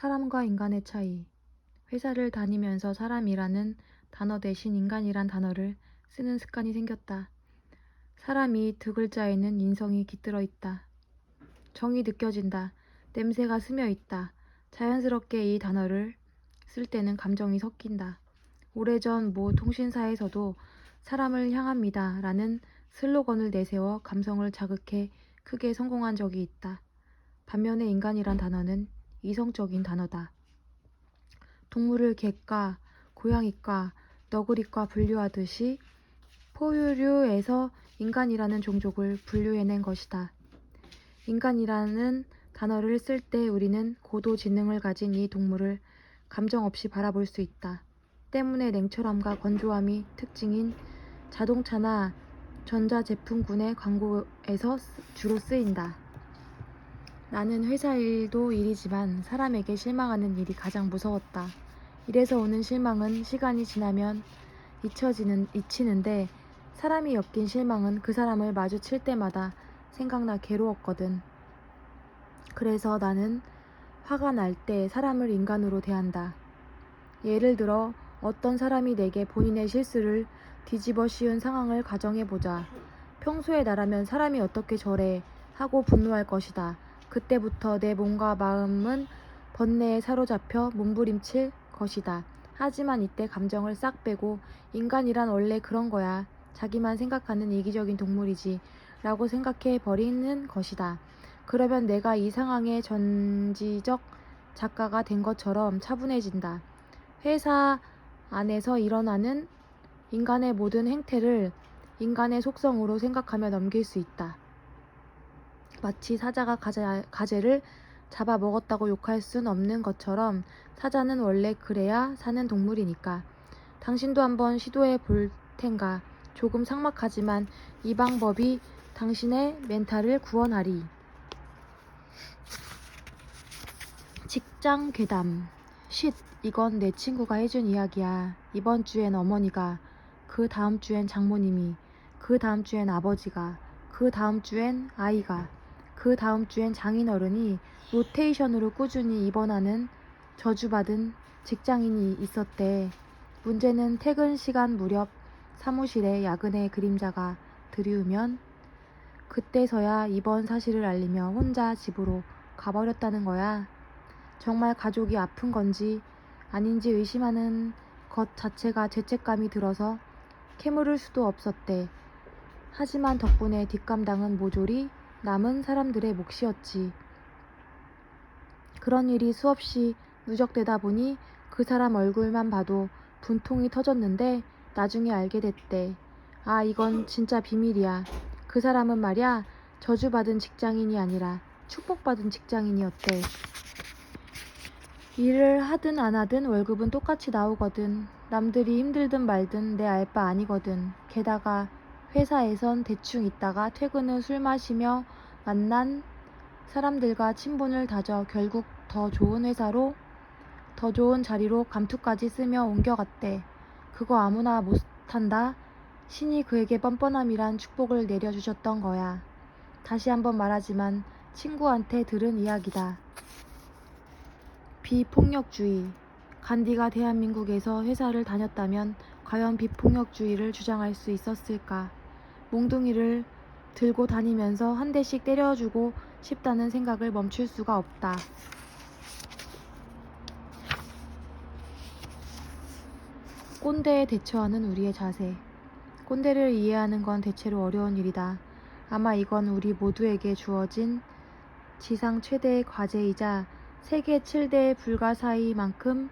사람과 인간의 차이. 회사를 다니면서 사람이라는 단어 대신 인간이란 단어를 쓰는 습관이 생겼다. 사람이 두 글자에는 인성이 깃들어 있다. 정이 느껴진다. 냄새가 스며 있다. 자연스럽게 이 단어를 쓸 때는 감정이 섞인다. 오래전 모 통신사에서도 사람을 향합니다 라는 슬로건을 내세워 감성을 자극해 크게 성공한 적이 있다. 반면에 인간이란 단어는 이성적인 단어다. 동물을 개과, 고양이과, 너구리과 분류하듯이 포유류에서 인간이라는 종족을 분류해낸 것이다. 인간이라는 단어를 쓸 때 우리는 고도 지능을 가진 이 동물을 감정 없이 바라볼 수 있다. 때문에 냉철함과 건조함이 특징인 자동차나 전자제품군의 광고에서 주로 쓰인다. 나는 회사 일도 일이지만 사람에게 실망하는 일이 가장 무서웠다. 일에서 오는 실망은 시간이 지나면 잊히는데 사람이 엮인 실망은 그 사람을 마주칠 때마다 생각나 괴로웠거든. 그래서 나는 화가 날 때 사람을 인간으로 대한다. 예를 들어 어떤 사람이 내게 본인의 실수를 뒤집어 씌운 상황을 가정해보자. 평소에 나라면 사람이 어떻게 저래 하고 분노할 것이다. 그때부터 내 몸과 마음은 번뇌에 사로잡혀 몸부림칠 것이다. 하지만 이때 감정을 싹 빼고 인간이란 원래 그런 거야. 자기만 생각하는 이기적인 동물이지 라고 생각해 버리는 것이다. 그러면 내가 이 상황의 전지적 작가가 된 것처럼 차분해진다. 회사 안에서 일어나는 인간의 모든 행태를 인간의 속성으로 생각하며 넘길 수 있다. 마치 사자가 가재를 잡아먹었다고 욕할 순 없는 것처럼 사자는 원래 그래야 사는 동물이니까. 당신도 한번 시도해 볼 텐가. 조금 삭막하지만 이 방법이 당신의 멘탈을 구원하리. 직장 괴담. 쉿, 이건 내 친구가 해준 이야기야. 이번 주엔 어머니가, 그 다음 주엔 장모님이, 그 다음 주엔 아버지가, 그 다음 주엔 아이가, 그 다음 주엔 장인어른이 로테이션으로 꾸준히 입원하는 저주받은 직장인이 있었대. 문제는 퇴근 시간 무렵 사무실에 야근의 그림자가 드리우면 그때서야 입원 사실을 알리며 혼자 집으로 가버렸다는 거야. 정말 가족이 아픈 건지 아닌지 의심하는 것 자체가 죄책감이 들어서 캐물을 수도 없었대. 하지만 덕분에 뒷감당은 모조리 남은 사람들의 몫이었지. 그런 일이 수없이 누적되다 보니 그 사람 얼굴만 봐도 분통이 터졌는데 나중에 알게 됐대. 아, 이건 진짜 비밀이야. 그 사람은 말이야, 저주받은 직장인이 아니라 축복받은 직장인이었대. 일을 하든 안 하든 월급은 똑같이 나오거든. 남들이 힘들든 말든 내 알 바 아니거든. 게다가 회사에선 대충 있다가 퇴근 후 술 마시며 만난 사람들과 친분을 다져 결국 더 좋은 회사로, 더 좋은 자리로 감투까지 쓰며 옮겨갔대. 그거 아무나 못한다. 신이 그에게 뻔뻔함이란 축복을 내려주셨던 거야. 다시 한번 말하지만 친구한테 들은 이야기다. 비폭력주의. 간디가 대한민국에서 회사를 다녔다면 과연 비폭력주의를 주장할 수 있었을까? 몽둥이를 들고 다니면서 한 대씩 때려주고 싶다는 생각을 멈출 수가 없다. 꼰대에 대처하는 우리의 자세. 꼰대를 이해하는 건 대체로 어려운 일이다. 아마 이건 우리 모두에게 주어진 지상 최대의 과제이자 세계 7대 불가사의만큼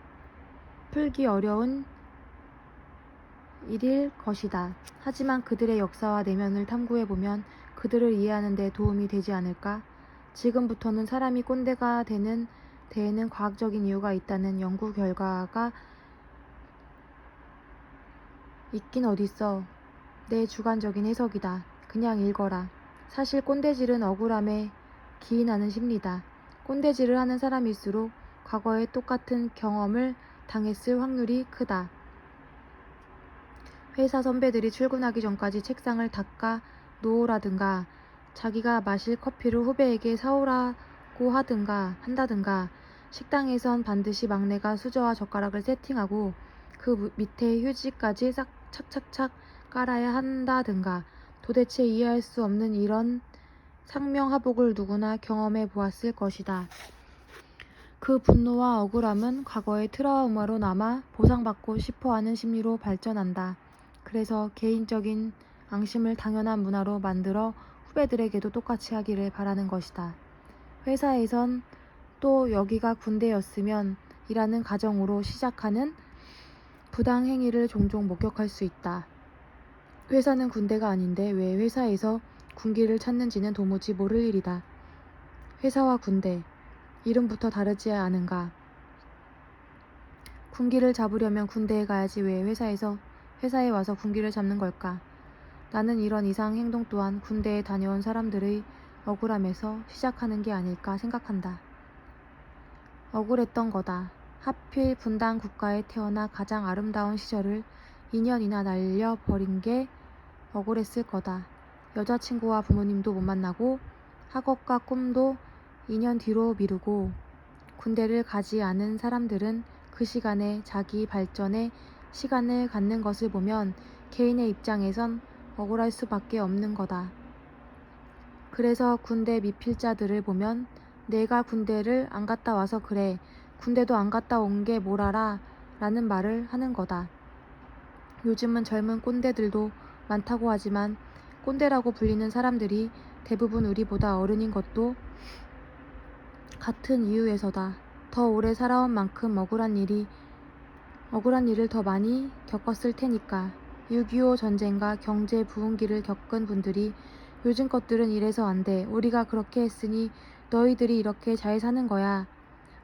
풀기 어려운 일일 것이다. 하지만 그들의 역사와 내면을 탐구해보면 그들을 이해하는 데 도움이 되지 않을까? 지금부터는 사람이 꼰대가 되는 데에는 과학적인 이유가 있다는 연구 결과가 있긴 어딨어. 내 주관적인 해석이다. 그냥 읽어라. 사실 꼰대질은 억울함에 기인하는 심리다. 꼰대질을 하는 사람일수록 과거에 똑같은 경험을 당했을 확률이 크다. 회사 선배들이 출근하기 전까지 책상을 닦아 놓으라든가, 자기가 마실 커피를 후배에게 사오라고 한다든가, 식당에선 반드시 막내가 수저와 젓가락을 세팅하고 그 밑에 휴지까지 싹 착착착 깔아야 한다든가. 도대체 이해할 수 없는 이런 상명하복을 누구나 경험해 보았을 것이다. 그 분노와 억울함은 과거의 트라우마로 남아 보상받고 싶어하는 심리로 발전한다. 그래서 개인적인 앙심을 당연한 문화로 만들어 후배들에게도 똑같이 하기를 바라는 것이다. 회사에선 또 여기가 군대였으면 이라는 가정으로 시작하는 부당행위를 종종 목격할 수 있다. 회사는 군대가 아닌데 왜 회사에서 군기를 찾는지는 도무지 모를 일이다. 회사와 군대, 이름부터 다르지 않은가. 군기를 잡으려면 군대에 가야지 왜 회사에 와서 군기를 잡는 걸까. 나는 이런 이상 행동 또한 군대에 다녀온 사람들의 억울함에서 시작하는 게 아닐까 생각한다. 억울했던 거다. 하필 분단 국가에 태어나 가장 아름다운 시절을 2년이나 날려버린 게 억울했을 거다. 여자친구와 부모님도 못 만나고 학업과 꿈도 2년 뒤로 미루고 군대를 가지 않은 사람들은 그 시간에 자기 발전에 시간을 갖는 것을 보면 개인의 입장에선 억울할 수밖에 없는 거다. 그래서 군대 미필자들을 보면 내가 군대를 안 갔다 와서 그래. 군대도 안 갔다 온 게 뭘 알아? 라는 말을 하는 거다. 요즘은 젊은 꼰대들도 많다고 하지만 꼰대라고 불리는 사람들이 대부분 우리보다 어른인 것도 같은 이유에서다. 더 오래 살아온 만큼 억울한 일을 더 많이 겪었을 테니까. 6.25 전쟁과 경제 부흥기를 겪은 분들이 요즘 것들은 이래서 안 돼. 우리가 그렇게 했으니 너희들이 이렇게 잘 사는 거야.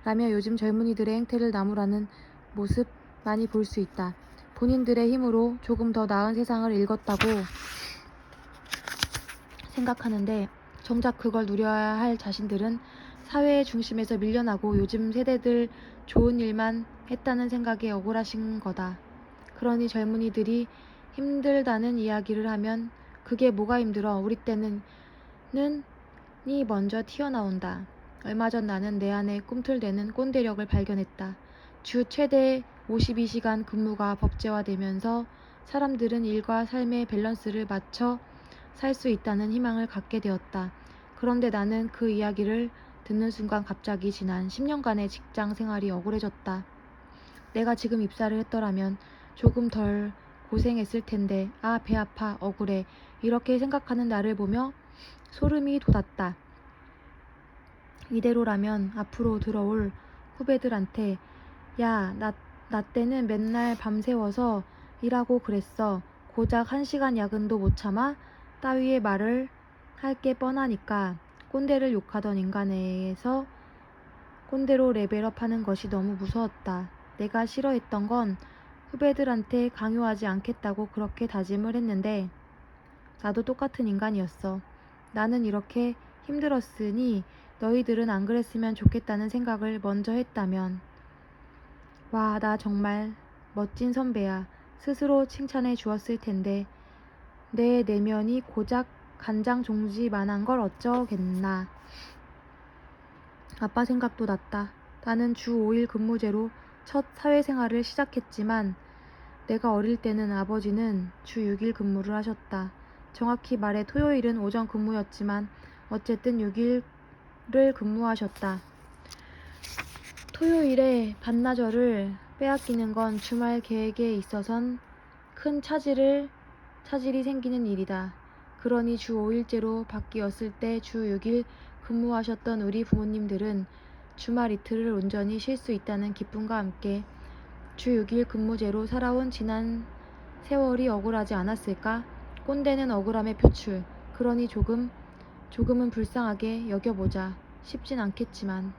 라며 요즘 젊은이들의 행태를 나무라는 모습 많이 볼 수 있다. 본인들의 힘으로 조금 더 나은 세상을 읽었다고 생각하는데 정작 그걸 누려야 할 자신들은 사회의 중심에서 밀려나고 요즘 세대들 좋은 일만 했다는 생각에 억울하신 거다. 그러니 젊은이들이 힘들다는 이야기를 하면 그게 뭐가 힘들어? 우리 때는 이 먼저 튀어나온다. 얼마 전 나는 내 안에 꿈틀대는 꼰대력을 발견했다. 주 최대 52시간 근무가 법제화되면서 사람들은 일과 삶의 밸런스를 맞춰 살 수 있다는 희망을 갖게 되었다. 그런데 나는 그 이야기를 듣는 순간 갑자기 지난 10년간의 직장 생활이 억울해졌다. 내가 지금 입사를 했더라면 조금 덜 고생했을 텐데 아, 배 아파, 억울해 이렇게 생각하는 나를 보며 소름이 돋았다. 이대로라면 앞으로 들어올 후배들한테 야, 나 때는 맨날 밤새워서 일하고 그랬어. 고작 1시간 야근도 못 참아? 따위의 말을 할 게 뻔하니까 꼰대를 욕하던 인간에서 꼰대로 레벨업하는 것이 너무 무서웠다. 내가 싫어했던 건 후배들한테 강요하지 않겠다고 그렇게 다짐을 했는데 나도 똑같은 인간이었어. 나는 이렇게 힘들었으니 너희들은 안 그랬으면 좋겠다는 생각을 먼저 했다면 와, 나 정말 멋진 선배야. 스스로 칭찬해 주었을 텐데 내 내면이 고작 간장 종지만한 걸 어쩌겠나. 아빠 생각도 났다. 나는 주 5일 근무제로 첫 사회생활을 시작했지만 내가 어릴 때는 아버지는 주 6일 근무를 하셨다. 정확히 말해 토요일은 오전 근무였지만 어쨌든 6일을 근무하셨다. 토요일에 반나절을 빼앗기는 건 주말 계획에 있어선 큰 차질이 생기는 일이다. 그러니 주 5일제로 바뀌었을 때 주 6일 근무하셨던 우리 부모님들은 주말 이틀을 온전히 쉴 수 있다는 기쁨과 함께 주 6일 근무제로 살아온 지난 세월이 억울하지 않았을까? 꼰대는 억울함의 표출. 그러니 조금은 불쌍하게 여겨보자. 쉽진 않겠지만.